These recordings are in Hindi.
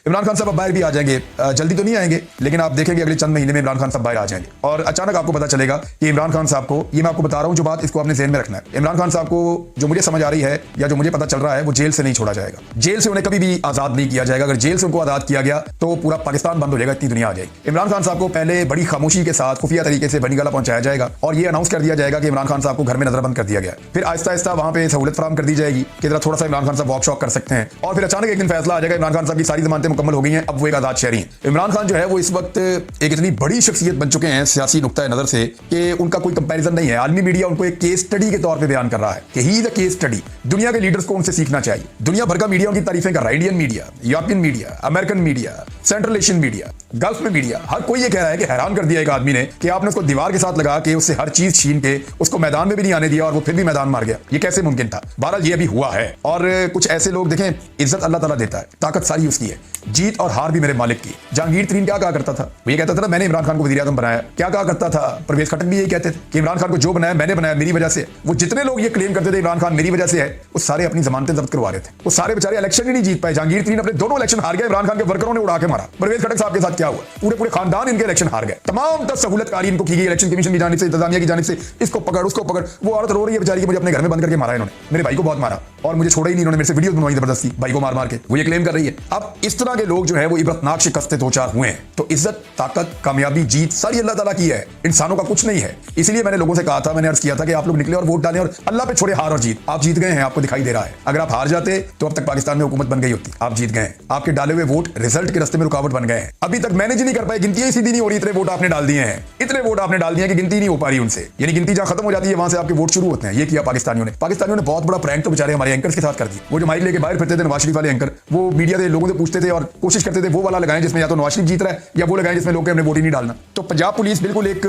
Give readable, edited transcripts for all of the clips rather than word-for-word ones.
इमरान खान साहब अब बाहर भी आ जाएंगे, जल्दी तो नहीं आएंगे, लेकिन आप देखेंगे अगले चंद महीने में इमरान खान साहब बाहर आ जाएंगे और अचानक आपको पता चलेगा कि इमरान खान साहब को, ये मैं आपको बता रहा हूं जो बात, इसको आपने ज़हन में रखना है। इमरान खान साहब को जो मुझे समझ आ रही है या जो मुझे पता चल रहा है, वो जेल से नहीं छोड़ा जाएगा। जेल से उन्हें कभी भी आजाद नहीं किया जाएगा। अगर जेल से उनको आजाद किया गया तो पूरा पाकिस्तान बंद हो जाएगा, इतनी दुनिया आ जाएगी। इमरान खान साहब को पहले बड़ी खामोशी के साथ खुफिया तरीके से बनीगाला पहुंचाया जाएगा और ये अनाउंस कर दिया जाएगा कि इमरान खान साहब को घर में नजरबंद कर दिया गया। फिर आहिस्ता आहिस्ता वहां पे सहूलत फराम कर दी जाएगी कि जरा थोड़ा सा इमरान खान साहब वॉक शॉक कर सकते हैं और फिर अचानक एक दिन फैसला आ जाएगा इमरान खान साहब की सारी जमानतें मुकम्मल हो गई हैं, अब वो एक आजाद शहरी हैं। इमरान खान जो है वो इस वक्त एक इतनी बड़ी शख्सियत बन चुके हैं सियासी नुक्ता नजर से कि उनका कोई कंपैरिजन नहीं है। आलमी मीडिया उनको एक केस स्टडी के तौर पे बयान कर रहा है कि he is a case study. दुनिया के लीडर्स को उनसे सीखना चाहिए। दुनिया भर का मीडिया उनकी तारीफें कर रहा है, Indian media, European media, American media, central Asian media, gulf में मीडिया, हर कोई ये कह रहा है कि हैरान कर दिया एक आदमी ने कि आपने उसको दीवार के साथ लगा के उससे हर चीज छीन के उसको मैदान में भी नहीं आने दिया और वो फिर भी मैदान मार गया। ये कैसे मुमकिन था? बहरहाल ये अभी हुआ है और कुछ ऐसे लोग देखें, इज्जत अल्लाह ताला देता है, ताकत सारी उसकी है, जीत और हार भी मेरे मालिक की। जहांगीर तरीन क्या कहा करता था? वो ये कहता था ना, मैंने इमरान खान को वज़ीर आज़म बनाया। क्या कहा करता था? परवेज खटक भी यही कहते थे कि इमरान खान को जो बनाया मैंने बनाया, मेरी वजह से। वो जितने लोग ये क्लेम करते थे इमरान खान मेरी वजह से है, वो सारे अपनी जमानतें जब्त करवा रहे थे। वो सारे बेचारे इलेक्शन ही नहीं जीत पाए। जहांगीर तरीन अपने दोनों इलेक्शन हार गए, इमरान खान के वर्करों ने उड़ा के मारा। परवेज खटक साहब के साथ क्या हुआ? पूरे पूरे खानदान इनके इलेक्शन हार गए। तमाम सहूलतकारी इनको की गई इलेक्शन कमीशन की जानिब से, इंतजामिया की जानिब से, इसको पकड़ उसको पकड़। वो औरत रो रही है बेचारी कि मुझे अपने घर में बंद करके मारा इन्होंने, मेरे भाई को बहुत मारा और मुझे छोड़ा ही नहीं, इन्होंने मेरे से वीडियो बनवाई जबरदस्ती भाई को मार मार के, वो ये क्लेम कर रही है। अब इस तरह के लोग जो है वो इबरतनाक शिकस्तें दो चार हुए हैं। तो इज्जत, ताकत, कामयाबी, जीत सारी अल्लाह ताला की है, इंसानों का कुछ नहीं है। इसलिए मैंने लोगों से कहा था, मैंने अर्ज किया था कि आप लोग निकले और वोट डालें और अल्लाह पे छोड़े हार और जीत। आप जीत गए हैं, आपको दिखाई दे रहा है। अगर आप हार जाते तो अब तक पाकिस्तान में हुकूमत बन गई होती। आप जीत गए हैं, आपके डाले हुए वोट रिजल्ट के रास्ते में रुकावट बन गए हैं। अभी तक मैनेज नहीं कर पाए, गिनती सीधी नहीं हो रही, इतने वोट आपने डाल दिए हैं, इतने वोट आपने डाल दिए कि गिनती नहीं हो पा रही उनसे। यानी गिनती जहां खत्म हो जाती है वहां से आपके वोट शुरू होते हैं। ये किया पाकिस्तानियों ने बहुत बड़ा प्रैंक तो बेचारे हमारे एंकर्स के साथ कर दी। वो जो माइक लेके बाहर फिरते थे नवाज शरीफ वाले एंकर, वो मीडिया के लोगों से पूछते थे और कोशिश करते थे वो वाला लगाएं जिसमें या तो नवाज शरीफ जीत रहा है या वो लगाएं जिसमें लोग के हमने वोट ही नहीं डालना। तो पंजाब पुलिस बिल्कुल एक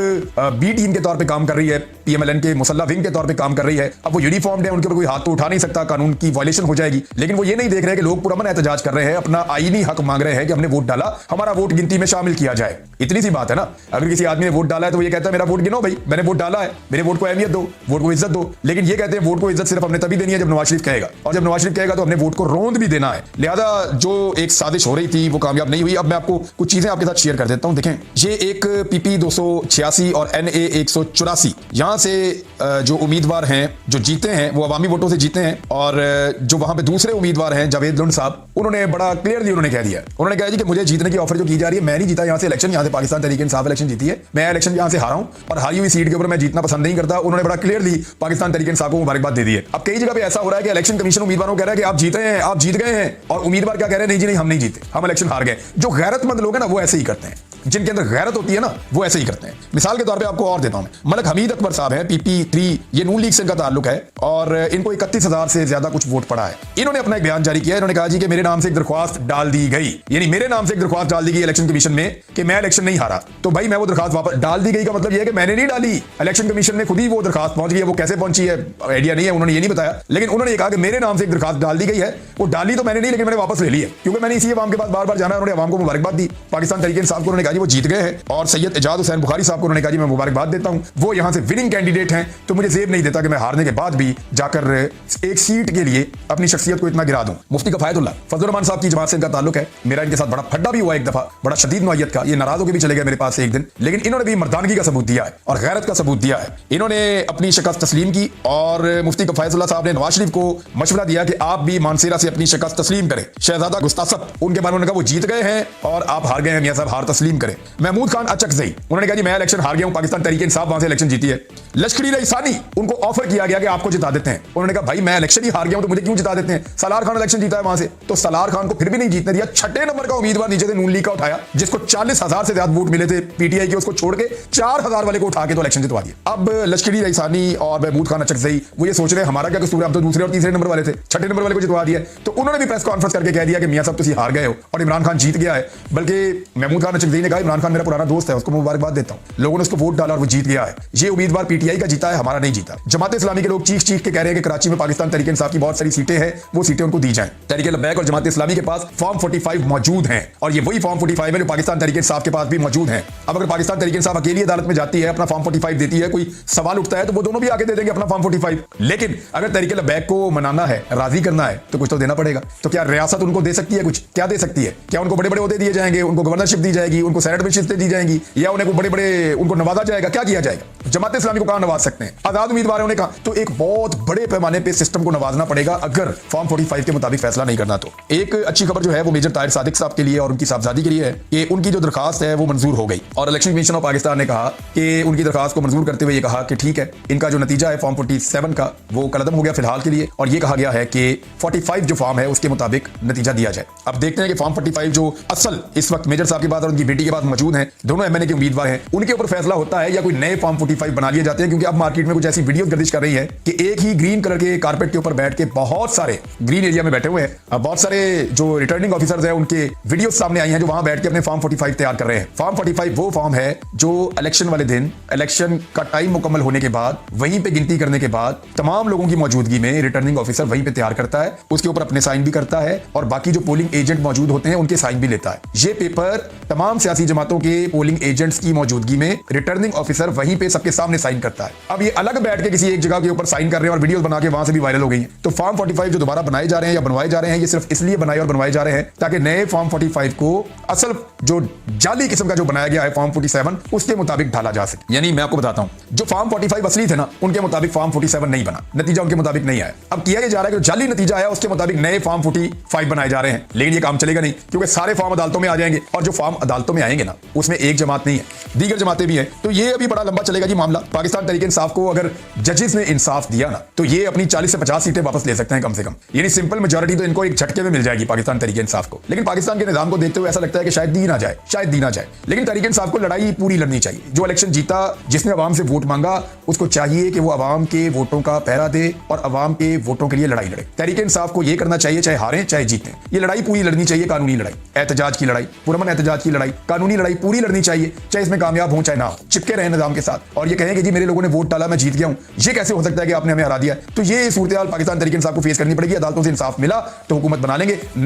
बी टीम के तौर पे काम कर रही है, पीएमएलएन के मुसल्ला विंग के तौर पे काम कर रही है। अब वो यूनिफॉर्म्ड है, उनके ऊपर कोई हाथ तो उठा नहीं सकता, कानून की वायलेशन हो जाएगी। लेकिन वो ये नहीं देख रहे कि लोग पुरअमन एहतजाज कर रहे हैं, अपना आईनी हक मांग रहे हैं कि हमने वोट डाला, हमारा वोट गिनती में शामिल किया जाए। इतनी सी बात है ना। अगर किसी आदमी ने वोट डाला है तो वो ये कहता है मेरा वोट गिनो भाई, मैंने वोट डाला है, मेरे वोट को अहमियत दो, वोट को इज्जत दो। लेकिन ये कहते हैं वोट को इज्जत सिर्फ हमने तभी देनी है जब नवाज शरीफ कहेगा, और जब नवाज शरीफ कहेगा तो हमने वोट को रोंद भी देना है। लिहाजा जो एक साजिश हो रही थी वो कामयाब नहीं हुई। अब मैं आपको कुछ चीजें आपके साथ शेयर कर देता हूं। देखें, ये एक पीपी 286 और NA 184 यहां से जो उम्मीदवार हैं जो जीते हैं वो अवामी वोटों से जीते हैं, और जो वहां पे दूसरे उम्मीदवार हैं जावेद लुंड साहब, उन्होंने बड़ा क्लियरली उन्होंने कह दिया, उन्होंने कहा जी कि मुझे जीतने की ऑफर जो की जा रही है, मैं नहीं जीता यहां से इलेक्शन, यहां से पाकिस्तान तहरीक इंसाफ इलेक्शन जीती है, मैं इलेक्शन यहां से हारा हूं और हारी हुई सीट के ऊपर मैं जीतना पसंद नहीं करता। उन्होंने बड़ा क्लियरली पाकिस्तान तहरीक इंसाफ को मुबारकबाद दे दी है। अब कई जगह पे ऐसा हो रहा है कि इलेक्शन कमीशन उम्मीदवारों को कह रहा है कि आप जीत रहे हैं, आप जीत गए हैं, और उम्मीदवार क्या कह रहे हैं, नहीं जी नहीं हम नहीं जीते, हम इलेक्शन हार गए। जो गैरतमंद लोग हैं ना वो ऐसे ही करते हैं, जिनके अंदर गैरत होती है ना वो ऐसे ही करते हैं। मिसाल के तौर पे आपको और देता हूं मैं, मलक हमीद अकबर साहब हैं, PP3, ये नून लीग से इनका ताल्लुक है और इनको 31,000 से ज्यादा कुछ वोट पड़ा है। इन्होंने अपना एक बयान जारी किया, इन्होंने कहा जी कि मेरे नाम से एक दरख्वास्त डाल दी गई, यानी मेरे नाम से एक दरख्वास्त डाल दी गई इलेक्शन कमीशन में कि मैं इलेक्शन नहीं हारा। तो भाई मैं वो दरख्वास्त वापस डाल दी गई का मतलब यह है कि मैंने नहीं डाली, इलेक्शन कमीशन में खुद ही वो दरख्वास्त पहुंच गई है। वो कैसे पहुंची है आइडिया नहीं है, उन्होंने ये नहीं बताया, लेकिन उन्होंने ये कहा कि मेरे नाम से एक दरख्वास्त डाल दी गई है। वो डाली तो मैंने नहीं, लेकिन मैंने वापस ले ली है, क्योंकि मैंने इसी अवाम के पास बार बार जाना है। उन्होंने अवाम को मुबारकबाद दी, पाकिस्तान तहरीक इंसाफ को उन्होंने कहा जी वो जीत गए हैं, और सैयद एजाज हुसैन बुखारी साहब को उन्होंने कहा जी मैं मुबारकबाद देता हूं, वो यहां से विनिंग कैंडिडेट हैं। तो मुझे जेब नहीं देता कि मैं हारने के बाद भी जाकर एक सीट के लिए अपनी शख्सियत को इतना गिरा दूं। मुफ्ती कफायतुल्लाह फजलुर रहमान साहब की जमात से इनका ताल्लुक है, मेरा इनके साथ बड़ा फड्डा भी हुआ एक दफा, बड़ा शदीद नौयत का, ये नाराज होकर भी चले गए मेरे पास से एक दिन, लेकिन इन्होंने भी मर्दानगी का सबूत दिया है और गैरत का सबूत दिया है। इन्होंने अपनी शिकस्त तस्लीम की और मुफ्ती कफायतुल्लाह साहब ने नवाज शरीफ को मशवरा दिया कि आप भी मानसेरा से अपनी शिकस्त तस्लीम करें। शहजादा गुस्तासब उनके बाद उन्होंने कहा वो जीत गए हैं और आप हार गए हैं, मियां साहब हार तस्लीम करें। महमूद खान अचकजई उन्होंने कहा जी मैं इलेक्शन हार गया हूं, पाकिस्तान तहरीक इंसाफ वहां से इलेक्शन जीती है। लश्करी रईसानी उनको ऑफर किया गया कि आपको जिता देते हैं, उन्होंने कहा भाई मैं इलेक्शन ही हार गया हूं तो मुझे क्यों जिता देते हैं। सलार खान इलेक्शन जीता है वहां से, तो सलार खान को फिर भी नहीं जीतने दिया। छठे नंबर का उम्मीदवार नीचे से नून लीग का उठाया, जिसको 40,000 से ज्यादा वोट मिले थे पीटीआई के, उसको छोड़ के 4,000 वाले को उठा के तो इलेक्शन जितवा दिया। अब लश्करी रईसानी और महमूद खान अचकजई वो ये सोच रहे हैं हमारा क्या कसूर है, हम तो दूसरे और तीसरे नंबर वाले थे, छठे नंबर वाले को जितवा दिया। तो उन्होंने भी प्रेस कॉन्फ्रेंस करके कह दिया कि मियां साहब तुम हार गए हो और इमरान खान जीत गया है। बल्कि महमूद खान अचकजई ने ने कहा इमरान खान मेरा पुराना दोस्त है, उसको मुबारकबाद देता हूं, लोगों ने उसको वोट डाला और वो जीत गया है। ये उम्मीदवार पीटीआई का जीता है, हमारा नहीं जीता। जमात इस्लामी के लोग चीख चीख के कह रहे हैं कि कराची में पाकिस्तान तहरीक इंसाफ की बहुत सारी सीटें हैं, वो सीटें उनको दी जाएं। तहरीक लब्बैक और जमात इस्लामी के पास फॉर्म 45 मौजूद हैं और ये वही फॉर्म 45 है जो पाकिस्तान तहरीक इंसाफ के पास भी मौजूद है। अब अगर पाकिस्तान तहरीक इंसाफ अकेली अदालत में जाती है, अपना फॉर्म 45 देती है, कोई सवाल उठता है तो वो दोनों भी आके दे देंगे अपना फॉर्म 45। लेकिन अगर तहरीक लब्बैक को मनाना है, राजी करना है, तो कुछ तो देना पड़ेगा। तो क्या रियासत उनको दे सकती है? कुछ क्या दे सकती है? क्या उनको बड़े बड़े ओहदे दिए जाएंगे, उनको गवर्नरशिप दी जाएगी, उनको सेनेट में शिफ्टें दी जाएंगी, या उन्हें बड़े बड़े उनको नवाजा जाएगा? क्या किया जाएगा? जमात इस्लामी को कहां नवाज सकते हैं? आजाद उम्मीदवारों ने कहा तो एक बहुत बड़े पैमाने पे सिस्टम को नवाजना पड़ेगा अगर फॉर्म 45 के मुताबिक फैसला नहीं करना। तो एक अच्छी खबर जो है वो मेजर ताहिर सादिक साहब के लिए और उनकी साहबजादी के लिए है कि उनकी जो दरखास्त है वो मंजूर हो गई और इलेक्शन कमीशन ऑफ पाकिस्तान ने कहा कि उनकी दरखास्त को मंजूर करते हुए ये कहा कि ठीक है, इनका जो नतीजा है फॉर्म 47 का वो कलअदम हो गया फिलहाल के लिए, और ये कहा गया है कि 45 जो फॉर्म है उसके मुताबिक नतीजा दिया जाए। अब देखते हैं कि फॉर्म 45 जो असल इस वक्त मेजर साहब के पास और उनकी बेटी के पास मौजूद है, दोनों एमएनए के उम्मीदवार हैं, उनके ऊपर फैसला होता है या कोई नए फॉर्म 45 बना लिए जाते हैं। क्योंकि अब मार्केट में कुछ ऐसी वीडियो गर्दिश कर रही है कि एक ही ग्रीन कलर के कारपेट के ऊपर बैठ के बहुत सारे ग्रीन एरिया में बैठे हुए हैं, बहुत सारे जो रिटर्निंग ऑफिसर्स हैं उनके वीडियो सामने आई हैं जो वहां बैठ के अपने फॉर्म 45 तैयार कर रहे हैं। फॉर्म 45 वो फॉर्म है जो इलेक्शन वाले दिन, इलेक्शन का टाइम मुकम्मल होने के बाद, वहीं पे गिनती करने के बाद तमाम लोगों की मौजूदगी में रिटर्निंग ऑफिसर वहीं पे तैयार करता है, उसके ऊपर अपने साइन भी करता है और बाकी जो पोलिंग एजेंट मौजूद होते हैं उनके साइन भी लेता है। ये पेपर तमाम सियासी जमातों के पोलिंग एजेंट्स की मौजूदगी में रिटर्निंग ऑफिसर वहीं पे सबके सामने साइन करता है। अब ये अलग बैठ के किसी एक जगह के ऊपर साइन कर रहे हैं और वीडियोस बना के वहां से भी वायरल हो गई हैं। तो फॉर्म 45 जो दोबारा बनाए जा रहे हैं या बनवाए जा रहे हैं, ये सिर्फ इसलिए बनाए और बनवाए जा रहे हैं ताकि नए फॉर्म 45 को असल जो जाली किस्म का जो बनाया गया है फॉर्म 47 उसके मुताबिक ढाला जा सके। यानी मैं आपको बताता हूं, जो फॉर्म 45 असली थे ना, उनके मुताबिक फॉर्म 47 नहीं बना, नतीजा उनके मुताबिक नहीं आया। अब किया ये जा रहा है कि जाली नतीजा आया उसके मुताबिक नए फॉर्म 45 बनाए जा रहे हैं, लेकिन ये काम चलेगा नहीं क्योंकि सारे फॉर्म अदालतों में आ जाएंगे और जो फॉर्म अदालतों में आएंगे ना उसमें एक जमात नहीं है, दीगर जमातें भी हैं। तो ये अभी बड़ा लंबा चलेगा जी मामला। पाकिस्तान तहरीक इंसाफ को अगर जजेस ने इंसाफ दिया ना तो ये अपनी 40 से 50 सीटें वापस ले सकते हैं कम से कम, यानी सिंपल मेजॉरिटी तो इनको एक झटके में मिल जाएगी पाकिस्तान तहरीक इंसाफ को। लेकिन पाकिस्तान के निजाम को देखते हुए ऐसा लगता है कि शायद दी ना जाए, शायद दी ना जाए। लेकिन तहरीक इंसाफ को लड़ाई पूरी लड़नी चाहिए। जो इलेक्शन जीता, जिसने अवाम से वोट मांगा, उसको चाहिए कि वो अवाम के वोटों का पहरा दे और अवाम के वोटों के लिए लड़ाई लड़े। तहरीक इंसाफ को यह करना चाहिए, चाहे हारें चाहे जीतें, ये लड़ाई पूरी लड़नी चाहिए। कानूनी लड़ाई, एहतजाज की लड़ाई, पुरअमन एहतजाज की लड़ाई, कानूनी लड़ाई पूरी लड़नी चाहिए, चाहे इसमें कामयाब हो चाहे ना हो। चिपके रहे निजाम के साथ और ये कहें कि जी मेरे लोगों ने वोट डाला, मैं जीत गया हूं, ये कैसे हो सकता है कि आपने हमें हरा दिया? तो ये सूरत हाल पाकिस्तान तहरीक इंसाफ को फेस करनी पड़ेगी। अदालतों से इंसाफ मिला तो हुकूमत बना लेंगे ना।